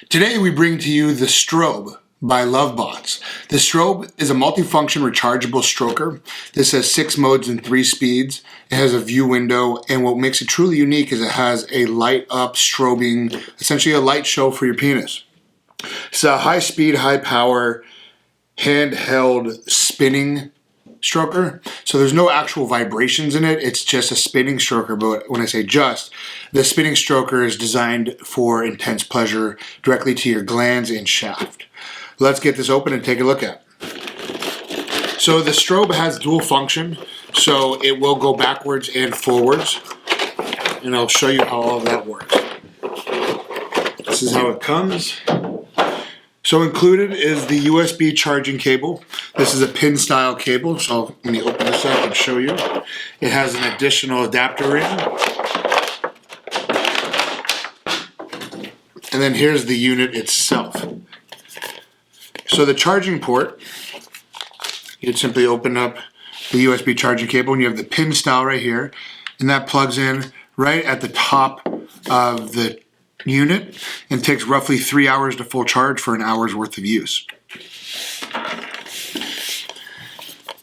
Today we bring to you the Strobe by Lovebots. The Strobe is a multifunction rechargeable stroker. This has 6 modes and 3 speeds. It has a view window, and what makes it truly unique is it has a light up strobing, essentially a light show for your penis. It's a high speed, high power, handheld spinning stroker. So there's no actual vibrations in it. It's just a spinning stroker. But when I say just, the spinning stroker is designed for intense pleasure directly to your glands and shaft. Let's get this open and take a look at it. So the Strobe has dual function. So it will go backwards and forwards. And I'll show you how all of that works. This is how it comes. So included is the USB charging cable. This is a pin style cable, so let me open this up and show you. It has an additional adapter ring. And then here's the unit itself. So the charging port, you'd simply open up the USB charging cable and you have the pin style right here, and that plugs in right at the top of the unit and takes roughly 3 hours to full charge for an hour's worth of use.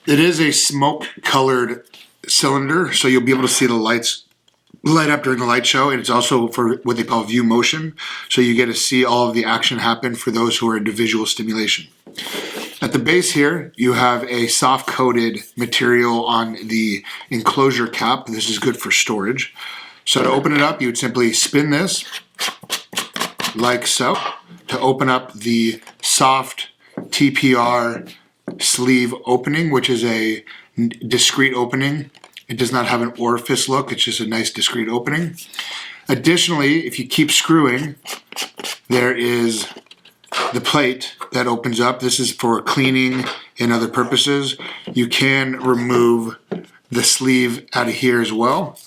It is a smoke colored cylinder, so you'll be able to see the lights light up during the light show, and it's also for what they call view motion, so you get to see all of the action happen for those who are into visual stimulation. At the base here, you have a soft coated material on the enclosure cap. This is good for storage. So to open it up, you would simply spin this like so to open up the soft TPR sleeve opening, which is a discrete opening. It does not have an orifice look, it's just a nice discrete opening. Additionally, if you keep screwing, there is the plate that opens up. This is for cleaning and other purposes. You can remove the sleeve out of here as well,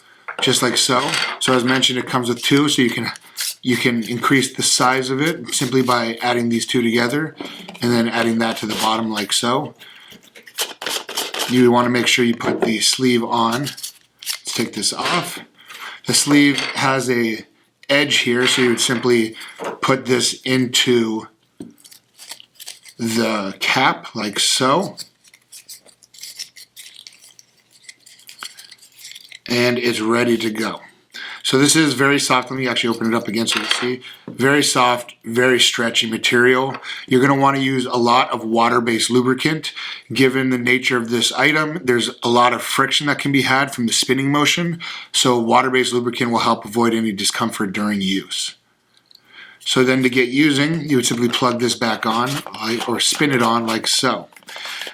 just like so. So as mentioned, it comes with 2, so you can increase the size of it simply by adding these 2 together and then adding that to the bottom like so. You want to make sure you put the sleeve on. Let's take this off. The sleeve has a edge here, so you would simply put this into the cap like so. And it's ready to go. So this is very soft. Let me actually open it up again so you can see. Very soft, very stretchy material. You're going to want to use a lot of water-based lubricant. Given the nature of this item, there's a lot of friction that can be had from the spinning motion. So water-based lubricant will help avoid any discomfort during use. So then to get using, you would simply plug this back on or spin it on like so.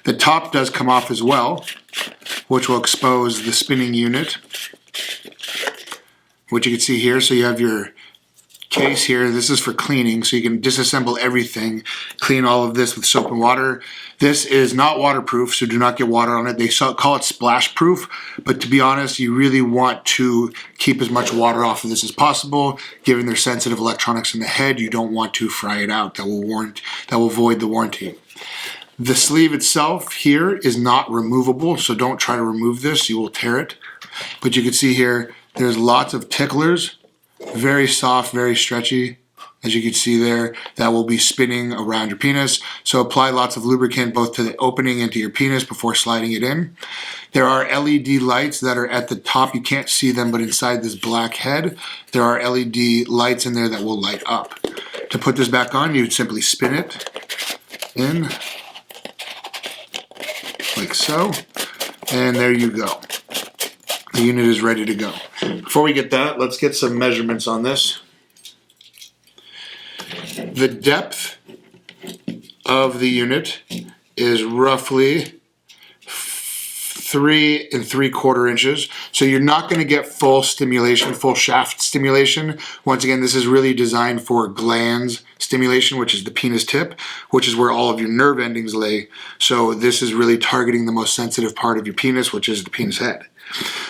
The top does come off as well, which will expose the spinning unit, which you can see here. So you have your case here. This is for cleaning, so you can disassemble everything, clean all of this with soap and water. This is not waterproof, so do not get water on it. They call it splash proof, but to be honest, you really want to keep as much water off of this as possible. Given their sensitive electronics in the head, you don't want to fry it out. That will void the warranty. The sleeve itself here is not removable, so don't try to remove this, you will tear it. But you can see here, there's lots of ticklers, very soft, very stretchy, as you can see there, that will be spinning around your penis. So apply lots of lubricant both to the opening and to your penis before sliding it in. There are LED lights that are at the top. You can't see them, but inside this black head, there are LED lights in there that will light up. To put this back on, you would simply spin it in, like so, and there you go. The unit is ready to go. Before we get that, let's get some measurements on this. The depth of the unit is roughly 3 3/4 inches. So you're not going to get full stimulation, full shaft stimulation. Once again, this is really designed for glands stimulation, which is the penis tip, which is where all of your nerve endings lay. So this is really targeting the most sensitive part of your penis, which is the penis head.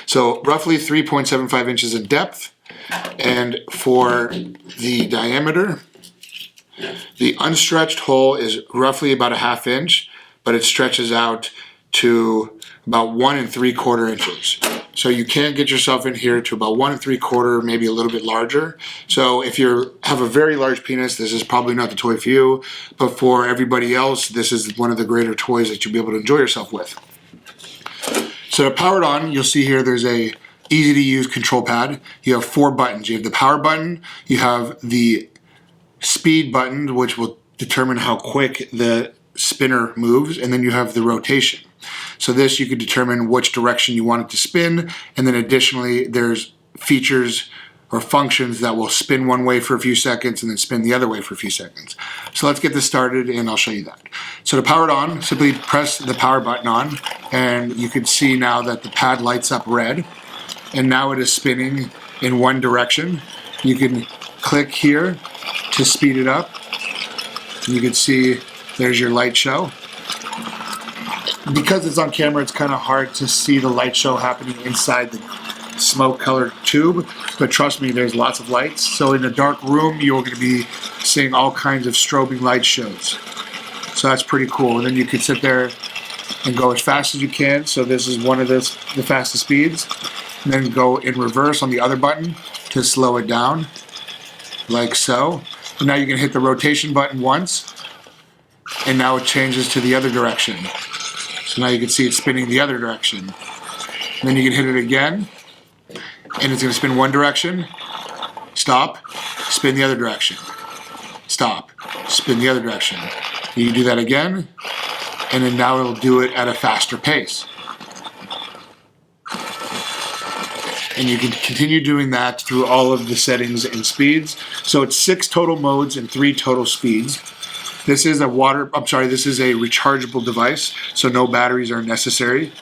So roughly 3.75 inches in depth, and for the diameter, the unstretched hole is roughly about 1/2 inch, but it stretches out to about 1 3/4 inches. So you can get yourself in here to about 1 3/4, maybe a little bit larger. So if you have a very large penis, this is probably not the toy for you, but for everybody else, this is one of the greater toys that you'll be able to enjoy yourself with. So to power it on, you'll see here there's a easy to use control pad. You have 4 buttons. You have the power button, you have the speed button, which will determine how quick the spinner moves, and then you have the rotation. So this, you could determine which direction you want it to spin, and then additionally there's features or functions that will spin one way for a few seconds and then spin the other way for a few seconds. So let's get this started and I'll show you that. So to power it on, simply press the power button on, and you can see now that the pad lights up red, and now it is spinning in one direction. You can click here to speed it up. You can see there's your light show. Because it's on camera, it's kind of hard to see the light show happening inside the smoke colored tube, but trust me, there's lots of lights. So in a dark room, you're going to be seeing all kinds of strobing light shows. So that's pretty cool. And then you can sit there and go as fast as you can. So this is one of the fastest speeds. And then go in reverse on the other button to slow it down, like so. And now you can hit the rotation button once, and now it changes to the other direction. So now you can see it spinning the other direction. And then you can hit it again, and it's going to spin one direction, stop, spin the other direction, stop, spin the other direction. You can do that again, and then now it'll do it at a faster pace. And you can continue doing that through all of the settings and speeds. So it's 6 total modes and 3 total speeds. This is a rechargeable device, so no batteries are necessary.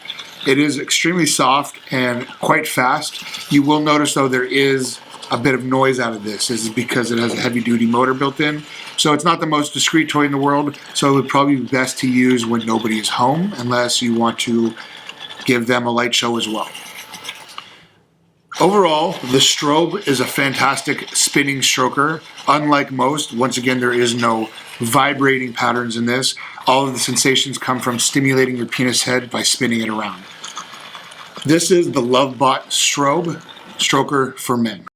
It is extremely soft and quite fast. You will notice though there is a bit of noise out of this. This is because it has a heavy duty motor built in. So it's not the most discreet toy in the world, so it would probably be best to use when nobody is home, unless you want to give them a light show as well. Overall, the Strobe is a fantastic spinning stroker. Unlike most, once again, there is no vibrating patterns in this. All of the sensations come from stimulating your penis head by spinning it around. This is the Lovebots Strobe stroker for men.